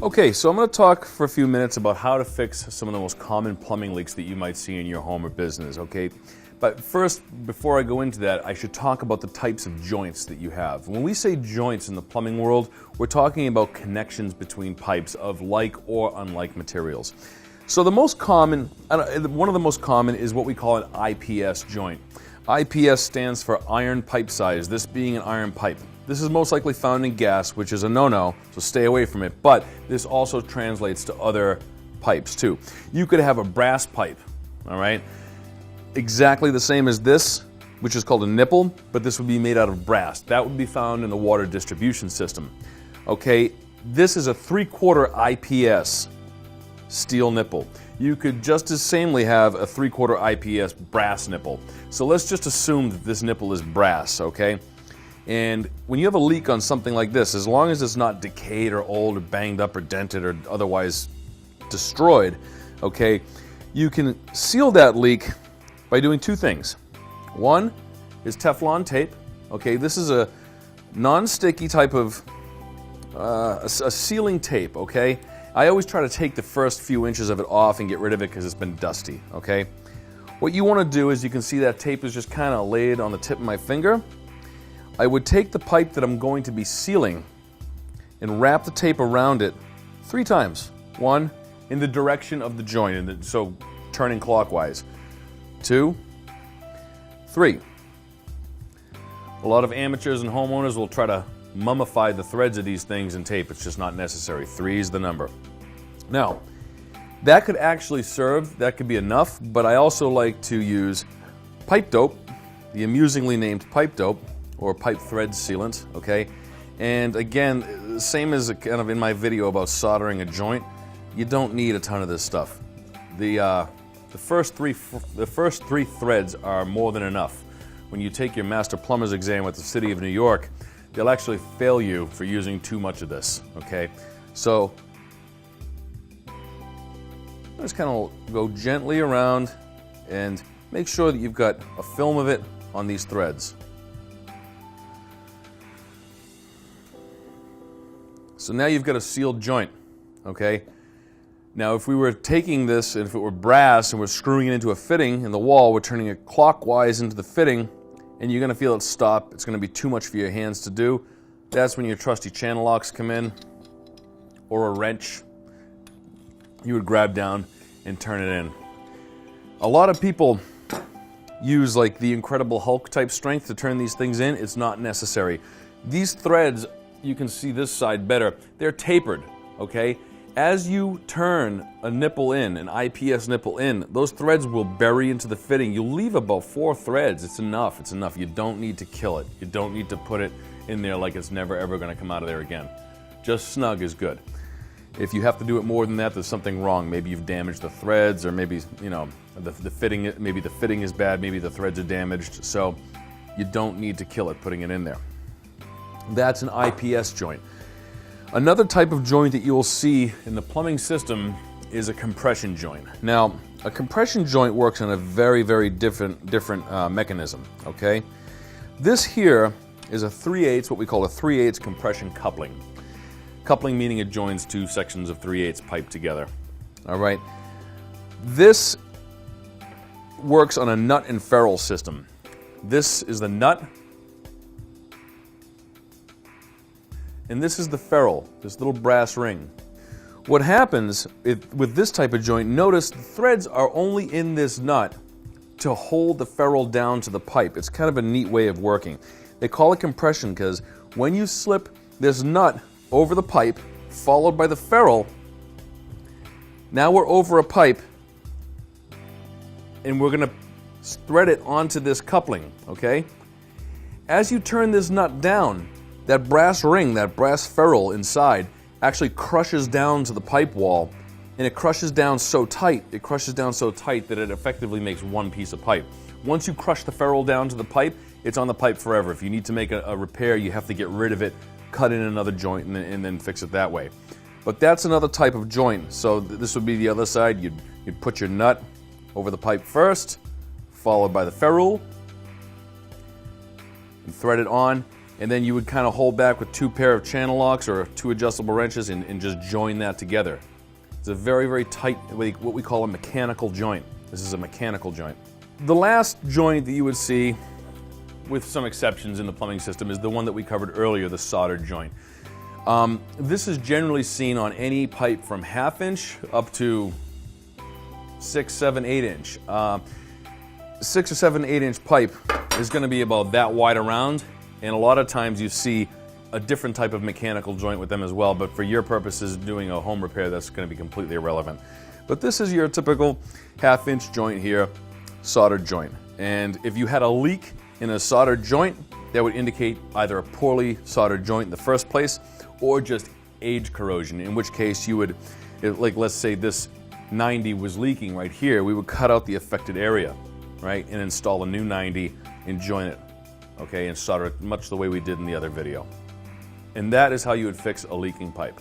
Okay, so I'm going to talk for a few minutes about how to fix some of the most common plumbing leaks that you might see in your home or business, okay? But first, before I go into that, I should talk about the types of joints that you have. When we say joints in the plumbing world, we're talking about connections between pipes of like or unlike materials. So the most common, one of the most common is what we call an IPS joint. IPS stands for iron pipe size, this being an iron pipe. This is most likely found in gas, which is a no-no, so stay away from it, but this also translates to other pipes too. You could have a brass pipe, all right? Exactly the same as this, which is called a nipple, but this would be made out of brass. That would be found in the water distribution system. Okay, this is a 3/4 IPS steel nipple. You could just as samely have a 3/4 IPS brass nipple. So let's just assume that this nipple is brass, okay? And when you have a leak on something like this, as long as it's not decayed or old or banged up or dented or otherwise destroyed, okay, you can seal that leak by doing two things. One is Teflon tape. Okay, this is a non-sticky type of a sealing tape, okay? I always try to take the first few inches of it off and get rid of it because it's been dusty, okay? What you want to do is, you can see that tape is just kind of laid on the tip of my finger. I would take the pipe that I'm going to be sealing and wrap the tape around it 3 times. 1, in the direction of the joint, so turning clockwise. 2, 3. A lot of amateurs and homeowners will try to mummify the threads of these things in tape. It's just not necessary. 3 is the number. Now, that could actually serve, that could be enough, but I also like to use pipe dope, the amusingly named pipe dope, or pipe thread sealant, okay? And again, same as kind of in my video about soldering a joint, you don't need a ton of this stuff. The first three threads are more than enough. When you take your master plumber's exam with the City of New York, they'll actually fail you for using too much of this, okay? So, just kind of go gently around and make sure that you've got a film of it on these threads. So now you've got a sealed joint, okay? Now if we were taking this, and if it were brass and we're screwing it into a fitting in the wall, we're turning it clockwise into the fitting, and you're gonna feel it stop. It's gonna be too much for your hands to do. That's when your trusty channel locks come in, or a wrench. You would grab down and turn it in. A lot of people use like the Incredible Hulk type strength to turn these things in. It's not necessary. These threads, you can see this side better, they're tapered, okay? As you turn a nipple in, an IPS nipple in, those threads will bury into the fitting. You'll leave about 4 threads. It's enough, it's enough. You don't need to kill it. You don't need to put it in there like it's never ever gonna come out of there again. Just snug is good. If you have to do it more than that, there's something wrong. Maybe you've damaged the threads, or maybe, you know, the fitting, maybe the fitting is bad, maybe the threads are damaged. So you don't need to kill it putting it in there. That's an IPS joint. Another type of joint that you will see in the plumbing system is a compression joint. Now, a compression joint works on a very, very different mechanism, okay? This here is a 3/8, what we call a 3/8 compression coupling. Coupling meaning it joins 2 sections of 3/8 pipe together, all right? This works on a nut and ferrule system. This is the nut, and this is the ferrule, this little brass ring. What happens with this type of joint, notice the threads are only in this nut to hold the ferrule down to the pipe. It's kind of a neat way of working. They call it compression because when you slip this nut over the pipe, followed by the ferrule, now we're over a pipe, and we're gonna thread it onto this coupling, okay? As you turn this nut down, that brass ring, that brass ferrule inside, actually crushes down to the pipe wall, and it crushes down so tight that it effectively makes one piece of pipe. Once you crush the ferrule down to the pipe, it's on the pipe forever. If you need to make a repair, you have to get rid of it, cut in another joint, and then fix it that way. But that's another type of joint. So this would be the other side. You'd put your nut over the pipe first, followed by the ferrule, and thread it on. and then you would kind of hold back with 2 pair of channel locks or 2 adjustable wrenches and just join that together. It's a very, very tight, what we call a mechanical joint. This is a mechanical joint. The last joint that you would see, with some exceptions in the plumbing system, is the one that we covered earlier, the soldered joint. This is generally seen on any pipe from 1/2 inch up to 6, 7, 8 inch. 6 or 7, 8 inch pipe is going to be about that wide around, and a lot of times you see a different type of mechanical joint with them as well, but for your purposes doing a home repair, that's going to be completely irrelevant. But this is your typical 1/2 inch joint here, soldered joint. And if you had a leak in a soldered joint, that would indicate either a poorly soldered joint in the first place or just age corrosion, in which case you would, like let's say this 90 was leaking right here, we would cut out the affected area, right, and install a new 90 and join it, okay, and solder it much the way we did in the other video. And that is how you would fix a leaking pipe.